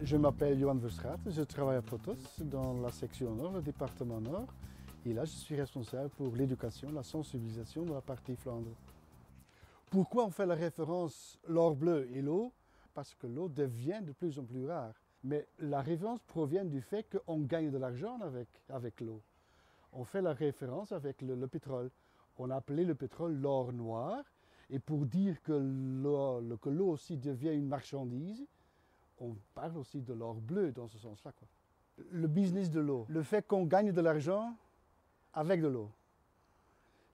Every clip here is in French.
Je m'appelle Johan Verstraat, je travaille à Protos dans la section Nord, le département Nord. Et là, je suis responsable pour l'éducation, la sensibilisation de la partie Flandre. Pourquoi on fait la référence l'or bleu et l'eau? Parce que l'eau devient de plus en plus rare. Mais la référence provient du fait qu'on gagne de l'argent avec l'eau. On fait la référence avec le pétrole. On a appelé le pétrole l'or noir. Et pour dire que l'eau aussi devient une marchandise, on parle aussi de l'or bleu dans ce sens-là, quoi. Le business de l'eau, le fait qu'on gagne de l'argent avec de l'eau,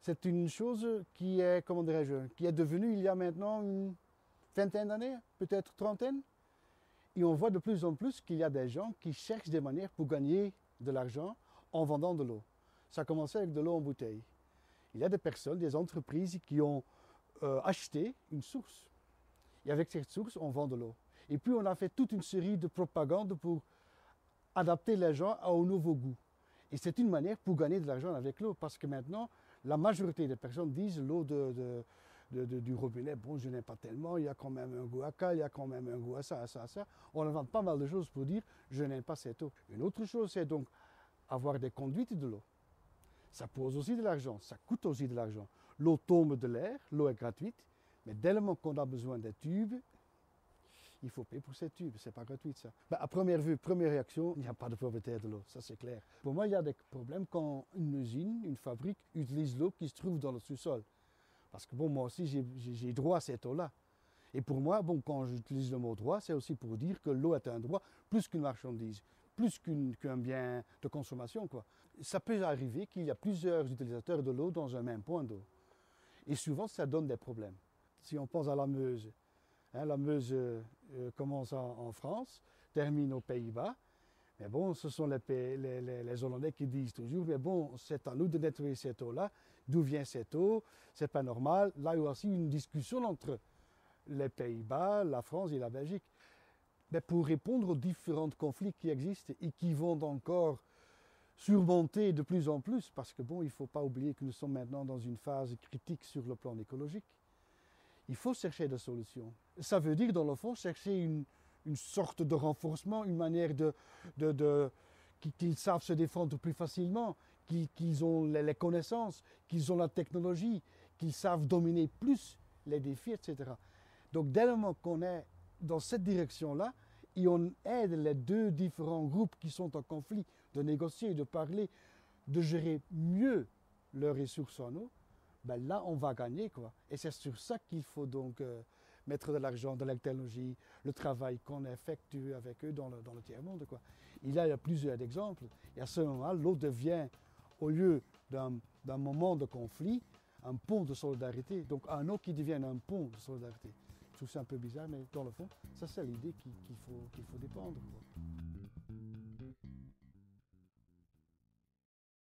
c'est une chose qui est, comment dirais-je, qui est devenue il y a maintenant une vingtaine d'années, peut-être trentaine. Et on voit de plus en plus qu'il y a des gens qui cherchent des manières pour gagner de l'argent en vendant de l'eau. Ça a commencé avec de l'eau en bouteille. Il y a des personnes, des entreprises qui ont acheté une source. Et avec cette source, on vend de l'eau. Et puis on a fait toute une série de propagandes pour adapter les gens au nouveau goût. Et c'est une manière pour gagner de l'argent avec l'eau, parce que maintenant, la majorité des personnes disent l'eau du robinet, bon, je n'aime pas tellement, il y a quand même un goût à cal, il y a quand même un goût à ça, à ça, à ça. On invente pas mal de choses pour dire, je n'aime pas cette eau. Une autre chose, c'est donc avoir des conduites de l'eau. Ça pose aussi de l'argent, ça coûte aussi de l'argent. L'eau tombe de l'air, l'eau est gratuite, mais dès le moment qu'on a besoin des tubes, il faut payer pour ces tubes, c'est pas gratuit ça. À première vue, première réaction, il n'y a pas de propriétaire de l'eau, ça c'est clair. Pour moi, il y a des problèmes quand une usine, une fabrique utilise l'eau qui se trouve dans le sous-sol. Parce que bon, moi aussi, j'ai droit à cette eau-là. Et pour moi, bon, quand j'utilise le mot droit, c'est aussi pour dire que l'eau est un droit plus qu'une marchandise, plus qu'un bien de consommation, quoi. Ça peut arriver qu'il y a plusieurs utilisateurs de l'eau dans un même point d'eau. Et souvent, ça donne des problèmes. Si on pense à la Meuse, la Meuse commence en France, termine aux Pays-Bas. Mais bon, ce sont les Hollandais qui disent toujours, mais bon, c'est à nous de nettoyer cette eau-là. D'où vient cette eau? C'est pas normal. Là, il y a aussi une discussion entre les Pays-Bas, la France et la Belgique. Mais pour répondre aux différents conflits qui existent et qui vont encore surmonter de plus en plus, parce que bon, il ne faut pas oublier que nous sommes maintenant dans une phase critique sur le plan écologique. Il faut chercher des solutions. Ça veut dire, dans le fond, chercher une sorte de renforcement, une manière qu'ils savent se défendre plus facilement, qu'ils ont les connaissances, qu'ils ont la technologie, qu'ils savent dominer plus les défis, etc. Donc, dès le moment qu'on est dans cette direction-là, et on aide les deux différents groupes qui sont en conflit de négocier, de parler, de gérer mieux leurs ressources en eau, ben là, on va gagner, quoi. Et c'est sur ça qu'il faut donc mettre de l'argent, de la technologie, le travail qu'on effectue avec eux dans le tiers-monde, quoi. Il y a plusieurs exemples. Et à ce moment-là, l'eau devient, au lieu d'un moment de conflit, un pont de solidarité. Donc un eau qui devient un pont de solidarité. Je trouve ça un peu bizarre, mais dans le fond, ça c'est l'idée qu'il faut défendre, quoi.